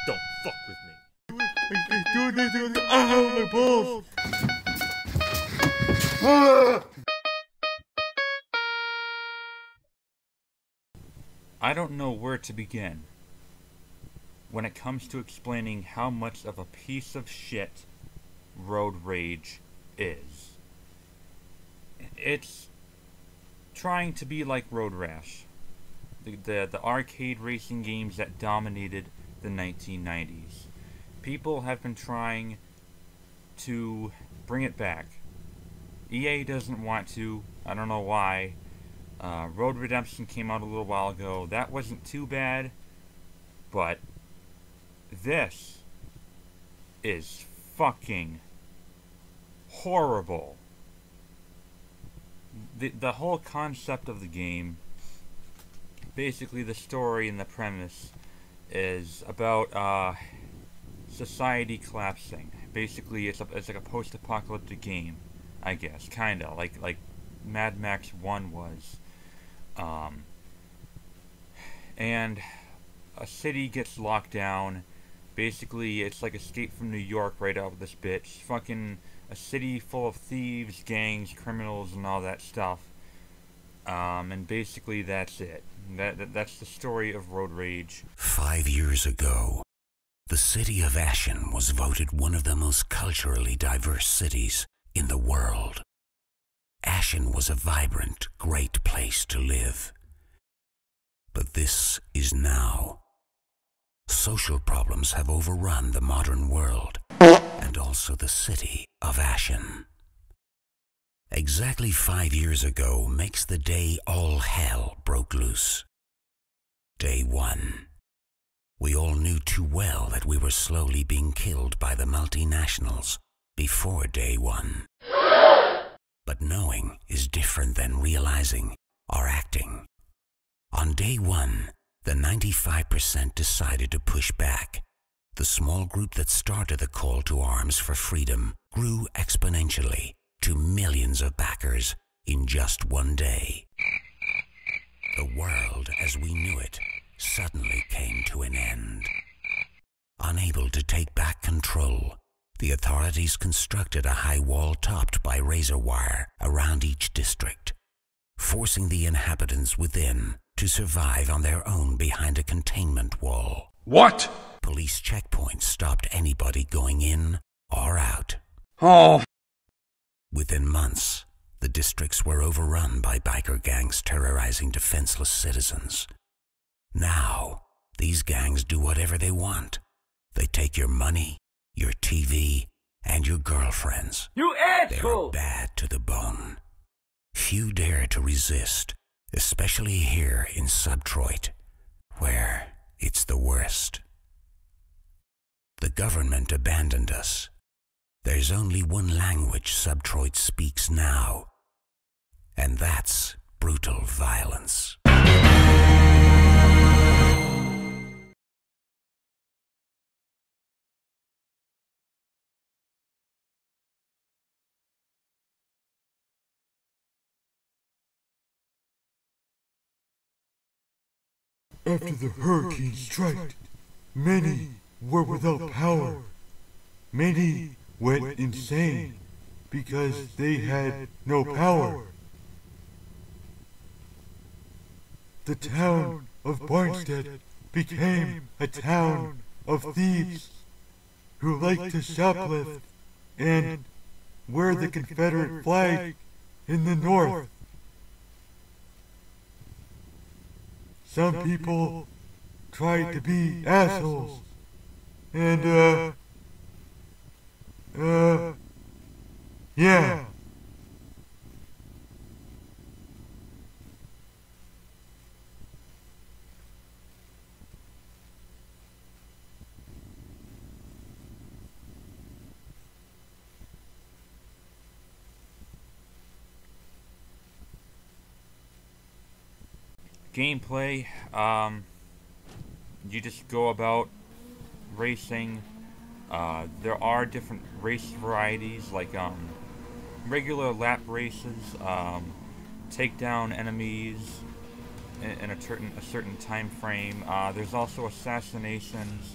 Don't fuck with me. My balls! I don't know where to begin when it comes to explaining how much of a piece of shit road rage is. It's trying to be like Road Rash, the arcade racing games that dominated the 1990s. People have been trying to bring it back. EA doesn't want to. I don't know why. Road Redemption came out a little while ago. That wasn't too bad, but this is fucking horrible. The whole concept of the game, basically the story and the premise, is about society collapsing. Basically, it's like a post-apocalyptic game, I guess, kinda like Mad Max 1 was. And a city gets locked down. Basically, it's like Escape from New York right out of this bitch. Fucking a city full of thieves, gangs, criminals, and all that stuff. And basically that's it. That's the story of Road Rage. 5 years ago, the city of Ashen was voted one of the most culturally diverse cities in the world. Ashen was a vibrant, great place to live. But this is now. Social problems have overrun the modern world, and also the city of Ashen. Exactly 5 years ago makes the day all hell broke loose. Day 1. We all knew too well that we were slowly being killed by the multinationals before Day 1. But knowing is different than realizing or acting. On Day 1, the 95% decided to push back. The small group that started the call to arms for freedom grew exponentially to millions of backers in just one day. The world as we knew it suddenly came to an end. Unable to take back control, the authorities constructed a high wall topped by razor wire around each district, forcing the inhabitants within to survive on their own behind a containment wall. What? Police checkpoints stopped anybody going in or out. Oh. Within months, the districts were overrun by biker gangs terrorizing defenseless citizens. Now, these gangs do whatever they want. They take your money, your TV, and your girlfriends. You asshole! They're bad to the bone. Few dare to resist, especially here in Subtroit, where it's the worst. The government abandoned us. There's only one language Subtroit speaks now, and that's brutal violence. After the hurricane struck, many were without power. Many went insane because they had no power. The town of Barnstead became a town of thieves who liked to shoplift and wear the Confederate flag in the north. Some people tried to be assholes, and yeah. Gameplay, you just go about racing. There are different race varieties, like regular lap races, take down enemies in a certain time frame. There's also assassinations,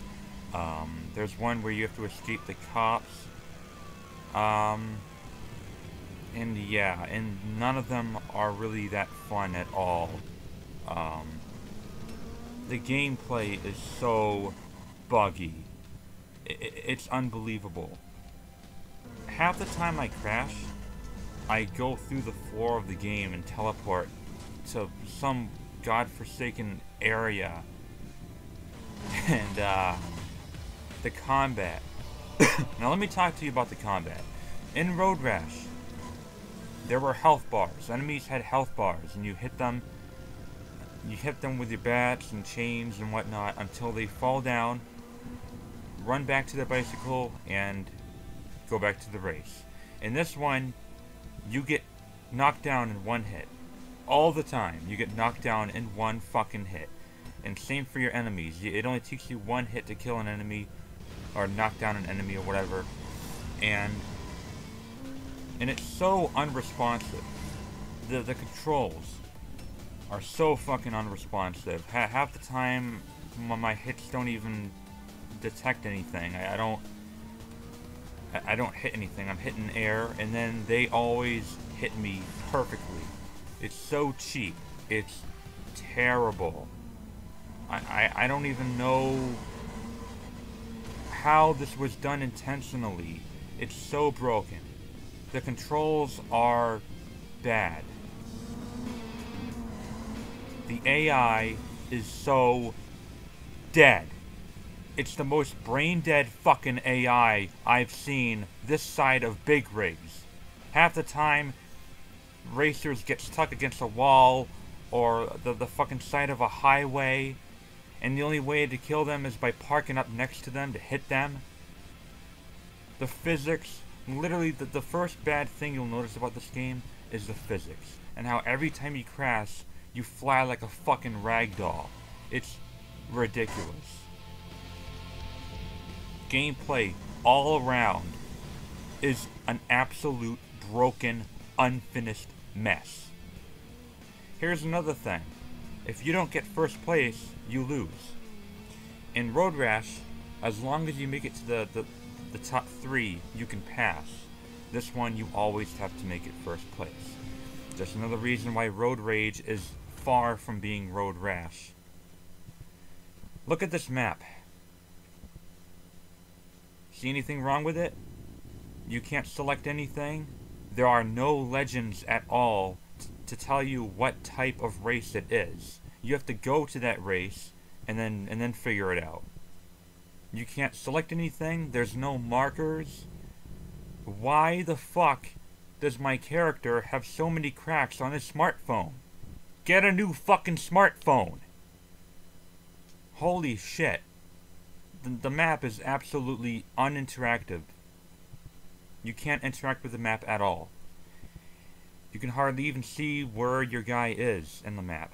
There's one where you have to escape the cops. And yeah, and none of them are really that fun at all. The gameplay is so buggy. It's unbelievable. Half the time I crash, I go through the floor of the game and teleport to some godforsaken area. And, the combat. Now let me talk to you about the combat. In Road Rash, there were health bars. Enemies had health bars, and you hit them with your bats and chains and whatnot until they fall down, run back to their bicycle, and go back to the race. In this one, you get knocked down in one hit. All the time, you get knocked down in one fucking hit. And same for your enemies. It only takes you one hit to kill an enemy, or knock down an enemy, or whatever. And it's so unresponsive. The controls are so fucking unresponsive. Half the time, my hits don't even detect anything. I don't hit anything. I'm hitting air, and then they always hit me perfectly. It's so cheap. It's terrible. I don't even know how this was done intentionally. It's so broken. The controls are bad. The AI is so dead. It's the most brain-dead fucking AI I've seen this side of big rigs. Half the time, racers get stuck against a wall or the fucking side of a highway, and the only way to kill them is by parking up next to them to hit them. The physics, literally the first bad thing you'll notice about this game is the physics, and how every time you crash, you fly like a fucking ragdoll. It's ridiculous. Gameplay all around is an absolute broken, unfinished mess. Here's another thing. If you don't get first place, you lose. In Road Rash, as long as you make it to the top 3, you can pass. This one, you always have to make it first place. Just another reason why Road Rage is far from being Road Rash. Look at this map. See anything wrong with it? You can't select anything. There are no legends at all to tell you what type of race it is. You have to go to that race and then figure it out. You can't select anything. There's no markers. Why the fuck does my character have so many cracks on his smartphone? Get a new fucking smartphone. Holy shit. The map is absolutely uninteractive. You can't interact with the map at all. You can hardly even see where your guy is in the map.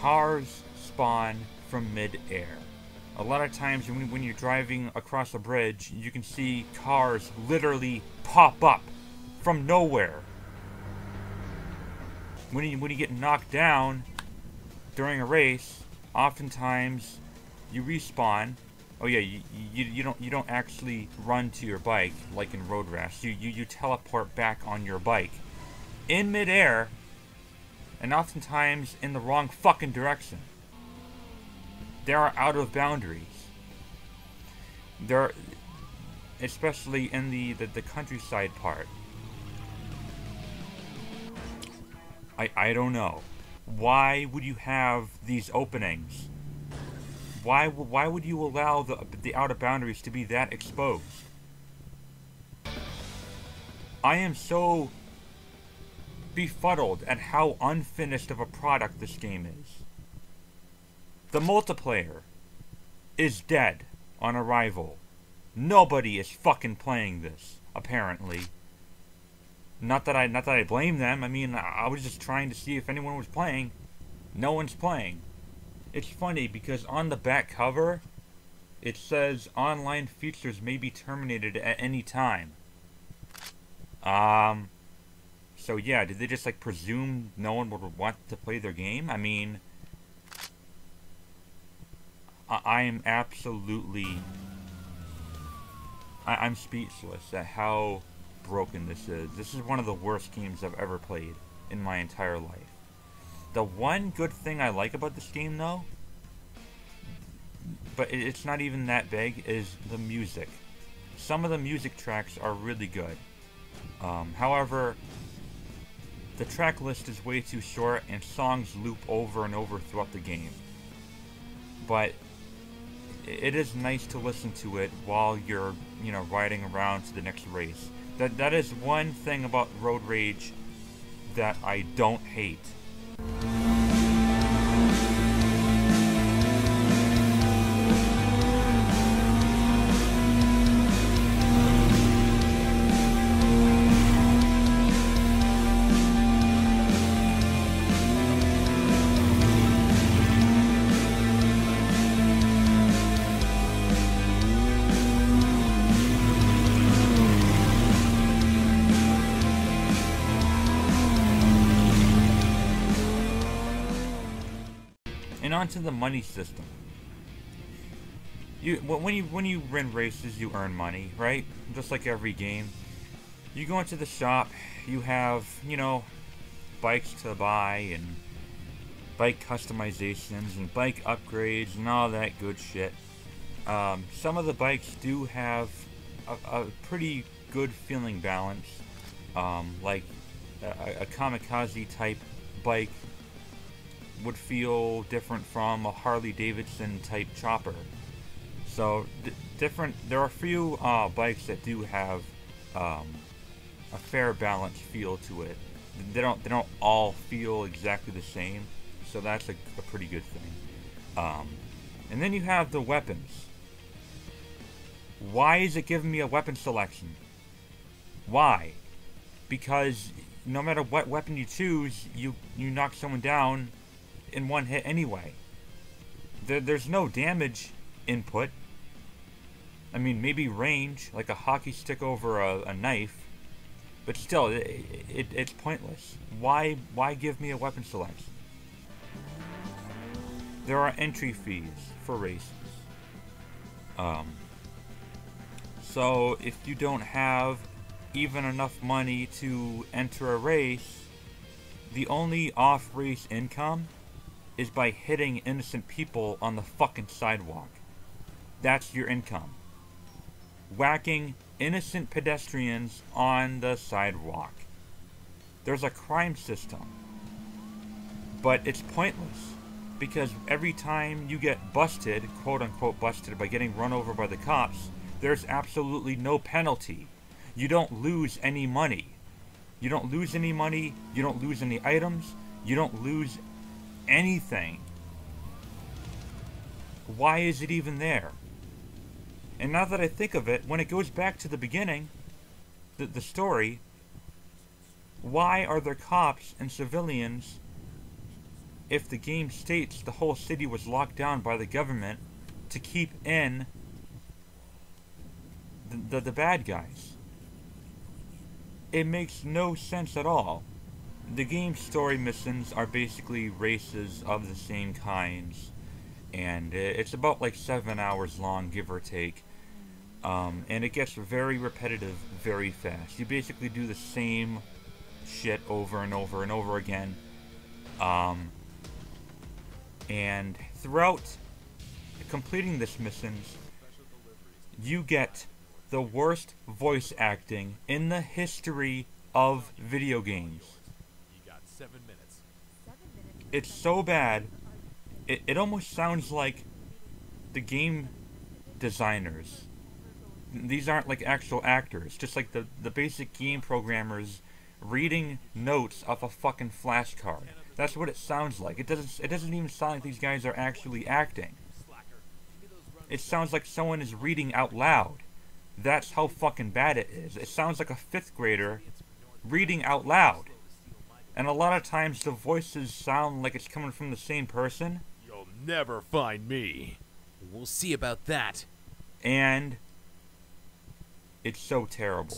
Cars spawn from mid-air. A lot of times when you're driving across a bridge, you can see cars literally pop up from nowhere. When you get knocked down during a race, oftentimes you respawn. Oh yeah, you don't actually run to your bike like in Road Rash. You teleport back on your bike in midair, and oftentimes in the wrong fucking direction. There are out of boundaries. There, especially in the countryside part. I don't know. Why would you have these openings? Why would you allow the outer boundaries to be that exposed? I am so befuddled at how unfinished of a product this game is. The multiplayer is dead on arrival. Nobody is fucking playing this, apparently. Not that I blame them. I mean, I was just trying to see if anyone was playing. No one's playing. It's funny because on the back cover, it says online features may be terminated at any time. So yeah, did they just like presume no one would want to play their game? I mean, I am absolutely... I'm speechless at how broken this is. This is one of the worst games I've ever played in my entire life. The one good thing I like about this game, though, but it's not even that big, is the music. Some of the music tracks are really good. However, the track list is way too short and songs loop over and over throughout the game. But it is nice to listen to it while you're, riding around to the next race. That is one thing about Road Rage that I don't hate. And onto the money system. When you win races, you earn money, right? Just like every game. You go into the shop, you have, bikes to buy and bike customizations and bike upgrades and all that good shit. Some of the bikes do have a pretty good feeling balance, like a kamikaze type bike would feel different from a Harley Davidson type chopper. So there are a few bikes that do have a fair balance feel to it. They don't all feel exactly the same, so that's a pretty good thing. And then you have the weapons. Why is it giving me a weapon selection? Why? Because no matter what weapon you choose, you knock someone down in one hit anyway. There's no damage input. I mean, maybe range, like a hockey stick over a knife, but still, it's pointless. Why give me a weapon selection? There are entry fees for races. So if you don't have even enough money to enter a race, the only off-race income is by hitting innocent people on the fucking sidewalk. That's your income. Whacking innocent pedestrians on the sidewalk. There's a crime system. But it's pointless. Because every time you get busted, quote unquote busted, by getting run over by the cops, there's absolutely no penalty. You don't lose any money. You don't lose any money, you don't lose any items, you don't lose anything. Why is it even there? And now that I think of it, when it goes back to the beginning, the story, why are there cops and civilians if the game states the whole city was locked down by the government to keep in the bad guys? It makes no sense at all. The game's story missions are basically races of the same kinds, and it's about like 7 hours long, give or take. And it gets very repetitive very fast. You basically do the same shit over and over and over again. And throughout completing this missions, you get the worst voice acting in the history of video games. You got 7 minutes. It's so bad, it almost sounds like the game designers. These aren't like actual actors, just like the basic game programmers reading notes off a fucking flashcard. That's what it sounds like. It doesn't even sound like these guys are actually acting. It sounds like someone is reading out loud. That's how fucking bad it is. It sounds like a 5th grader reading out loud. And a lot of times the voices sound like it's coming from the same person. You'll never find me. We'll see about that. And it's so terrible.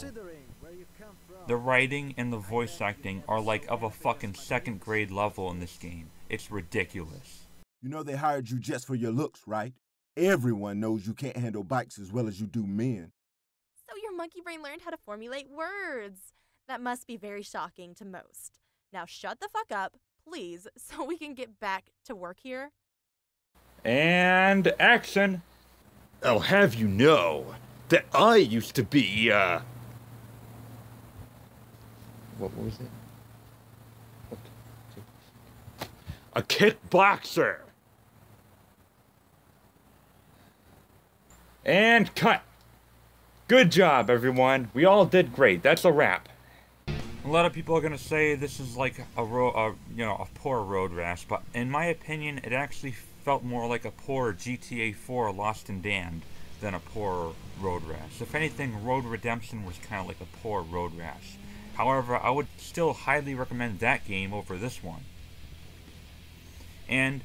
The writing and the voice acting are like of a fucking 2nd grade level in this game. It's ridiculous. You know they hired you just for your looks, right? Everyone knows you can't handle bikes as well as you do men. So your monkey brain learned how to formulate words. That must be very shocking to most. Now shut the fuck up, please, so we can get back to work here. And action! I'll have you know that I used to be, What was it? a kickboxer. And cut! Good job, everyone. We all did great. That's a wrap. A lot of people are gonna say this is like a poor road rash, but in my opinion, it actually felt more like a poor GTA 4 Lost and Damned than a poor road rash. If anything, Road Redemption was kind of like a poor road rash. However, I would still highly recommend that game over this one. And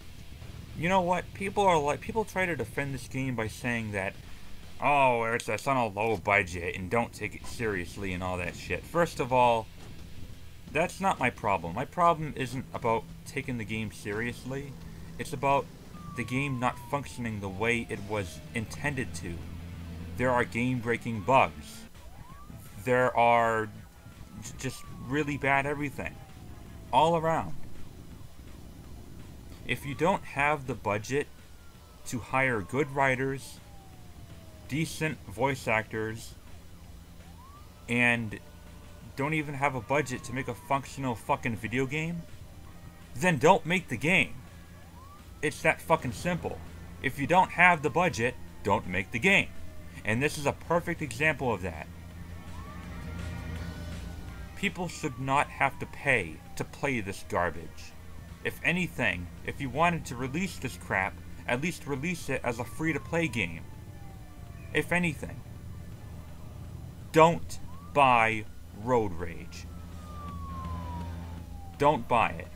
you know what? People try to defend this game by saying that, oh, it's on a low budget and don't take it seriously and all that shit. First of all, that's not my problem. My problem isn't about taking the game seriously. It's about the game not functioning the way it was intended to. There are game-breaking bugs. There are just really bad everything. All around. If you don't have the budget to hire good writers, decent voice actors, and don't even have a budget to make a functional fucking video game, then don't make the game. It's that fucking simple. If you don't have the budget, don't make the game. And this is a perfect example of that. People should not have to pay to play this garbage. If anything, if you wanted to release this crap, at least release it as a free-to-play game. If anything. Don't buy Road Rage. Don't buy it.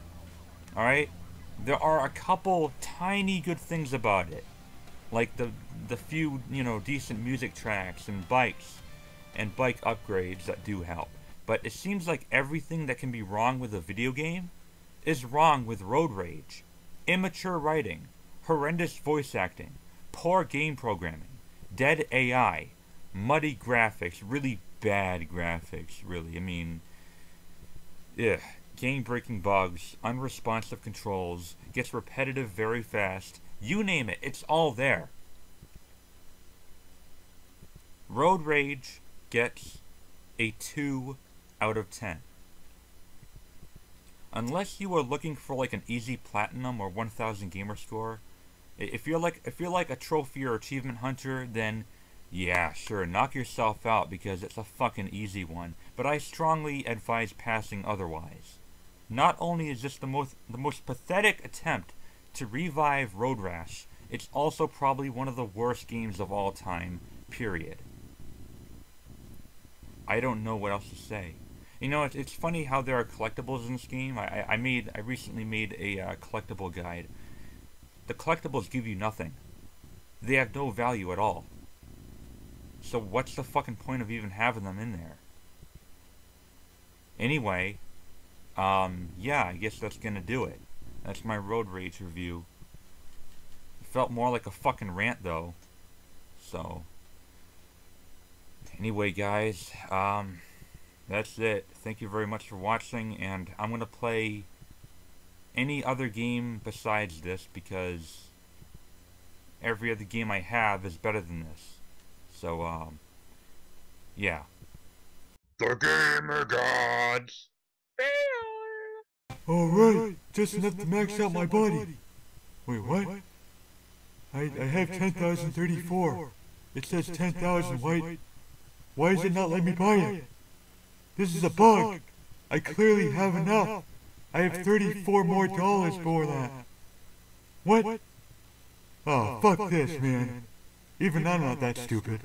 Alright? There are a couple tiny good things about it. Like the few, decent music tracks and bikes and bike upgrades that do help. But it seems like everything that can be wrong with a video game is wrong with Road Rage. Immature writing, horrendous voice acting, poor game programming, dead AI, muddy graphics, really bad graphics, really. I mean, game-breaking bugs, unresponsive controls, gets repetitive very fast. You name it, it's all there. Road Rage gets a 2 out of 10. Unless you are looking for like an easy platinum or 1000 gamer score, if you're like a trophy or achievement hunter, then yeah, sure, knock yourself out because it's a fucking easy one. But I strongly advise passing otherwise. Not only is this the most pathetic attempt to revive Road Rash, it's also probably one of the worst games of all time, period. I don't know what else to say. It's funny how there are collectibles in this game. I recently made a collectible guide. The collectibles give you nothing. They have no value at all. So what's the fucking point of even having them in there? Anyway, yeah, I guess that's gonna do it. That's my Road Rage review. It felt more like a fucking rant though. So, anyway guys, that's it. Thank you very much for watching, and I'm gonna play any other game besides this because every other game I have is better than this. So, yeah. The Gamer Gods! Alright, just enough to max out my body. Wait, what? I have 10,034. It says 10,000, why does it not let me buy it? This is a bug. I clearly have enough. I have $34 more for that. What? Oh, fuck this, man. Even I'm not that stupid.